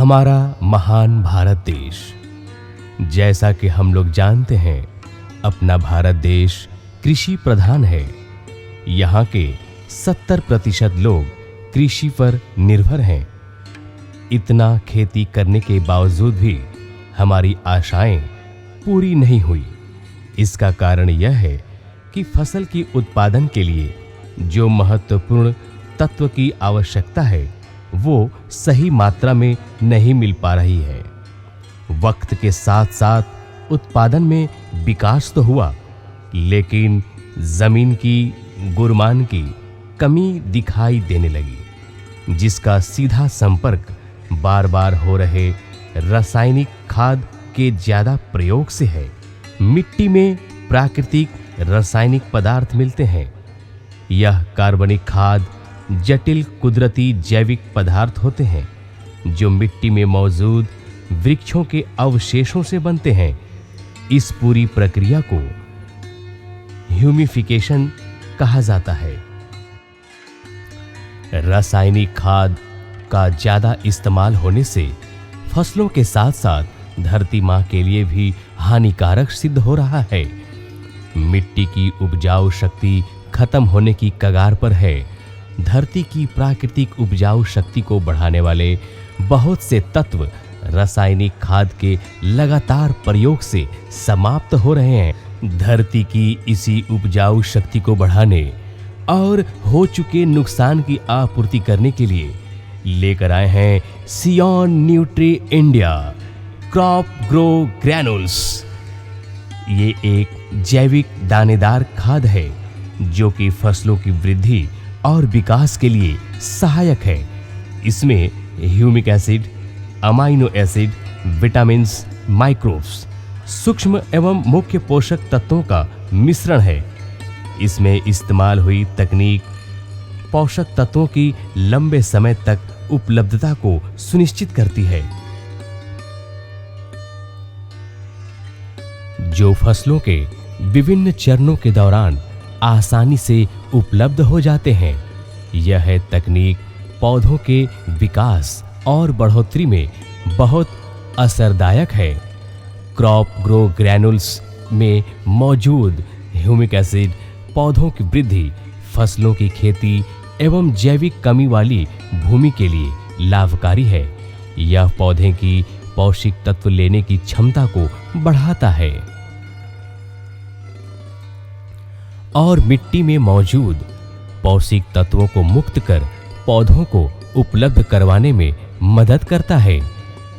हमारा महान भारत देश। जैसा कि हम लोग जानते हैं, अपना भारत देश कृषि प्रधान है। यहाँ के 70% लोग कृषि पर निर्भर हैं। इतना खेती करने के बावजूद भी हमारी आशाएं पूरी नहीं हुई। इसका कारण यह है कि फसल की उत्पादन के लिए जो महत्वपूर्ण तत्व की आवश्यकता है वो सही मात्रा में नहीं मिल पा रही है। वक्त के साथ साथ उत्पादन में विकास तो हुआ, लेकिन जमीन की गुणमान की कमी दिखाई देने लगी, जिसका सीधा संपर्क बार बार हो रहे रासायनिक खाद के ज्यादा प्रयोग से है। मिट्टी में प्राकृतिक रासायनिक पदार्थ मिलते हैं। यह कार्बनिक खाद जटिल कुदरती जैविक पदार्थ होते हैं जो मिट्टी में मौजूद वृक्षों के अवशेषों से बनते हैं। इस पूरी प्रक्रिया को ह्यूमिफिकेशन कहा जाता है। रासायनिक खाद का ज्यादा इस्तेमाल होने से फसलों के साथ साथ धरती माँ के लिए भी हानिकारक सिद्ध हो रहा है। मिट्टी की उपजाऊ शक्ति खत्म होने की कगार पर है। धरती की प्राकृतिक उपजाऊ शक्ति को बढ़ाने वाले बहुत से तत्व रासायनिक खाद के लगातार प्रयोग से समाप्त हो रहे हैं। धरती की इसी उपजाऊ शक्ति को बढ़ाने और हो चुके नुकसान की आपूर्ति करने के लिए लेकर आए हैं सियोन nutri India crop grow granules. ये एक जैविक दानेदार खाद है जो कि फसलों की वृद्धि और विकास के लिए सहायक है। इसमें humic acid, amino acid, vitamins, microbes, सूक्ष्म एवं मुख्य पोषक तत्वों का मिश्रण है। इसमें इस्तेमाल हुई तकनीक पोषक तत्वों की लंबे समय तक उपलब्धता को सुनिश्चित करती है, जो फसलों के विभिन्न चरणों के दौरान आसानी से उपलब्ध हो जाते हैं। यह तकनीक पौधों के विकास और बढ़ोतरी में बहुत असरदायक है। क्रॉप ग्रो ग्रैनुल्स में मौजूद ह्यूमिक एसिड पौधों की वृद्धि, फसलों की खेती एवं जैविक कमी वाली भूमि के लिए लाभकारी है। यह पौधे की पौष्टिक तत्व लेने की क्षमता को बढ़ाता है और मिट्टी में मौजूद पौष्टिक तत्वों को मुक्त कर पौधों को उपलब्ध करवाने में मदद करता है।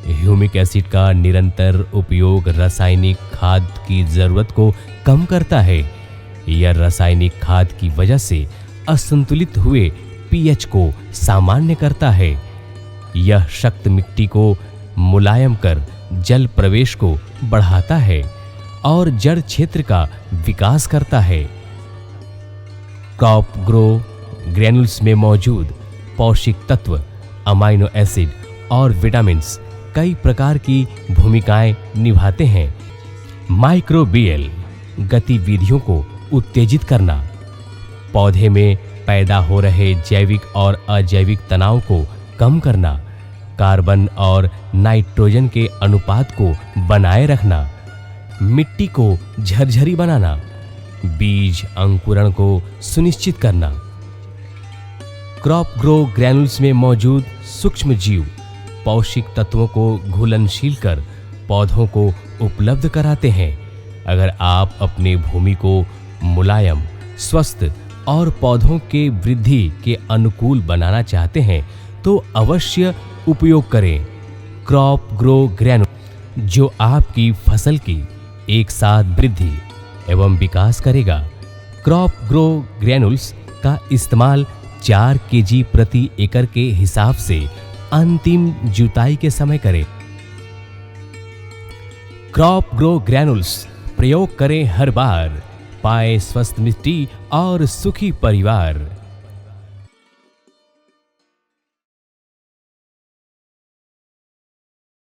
ह्यूमिक एसिड का निरंतर उपयोग रासायनिक खाद की जरूरत को कम करता है। यह रासायनिक खाद की वजह से असंतुलित हुए पीएच को सामान्य करता है। यह शक्त मिट्टी को मुलायम कर जल प्रवेश को बढ़ाता है और जड़ क्षेत्र का विकास करता है। क्रॉप ग्रो ग्रैनुल्स में मौजूद पौष्टिक तत्व, अमाइनो एसिड और विटामिन्स कई प्रकार की भूमिकाएं निभाते हैं। माइक्रोबियल गतिविधियों को उत्तेजित करना, पौधे में पैदा हो रहे जैविक और अजैविक तनाव को कम करना, कार्बन और नाइट्रोजन के अनुपात को बनाए रखना, मिट्टी को झरझरी बनाना, बीज अंकुरण को सुनिश्चित करना। क्रॉप ग्रो ग्रैनुल्स में मौजूद सूक्ष्म जीव पौष्टिक तत्वों को घुलनशील कर पौधों को उपलब्ध कराते हैं। अगर आप अपनी भूमि को मुलायम, स्वस्थ और पौधों के वृद्धि के अनुकूल बनाना चाहते हैं तो अवश्य उपयोग करें क्रॉप ग्रो ग्रैनुल, जो आपकी फसल की एक साथ वृद्धि एवं विकास करेगा। क्रॉप ग्रो ग्रैनुल्स का इस्तेमाल 4 केजी प्रति एकड़ के हिसाब से अंतिम जुताई के समय करें। क्रॉप ग्रो ग्रैनुल्स प्रयोग करें हर बार, पाए स्वस्थ मिट्टी और सुखी परिवार।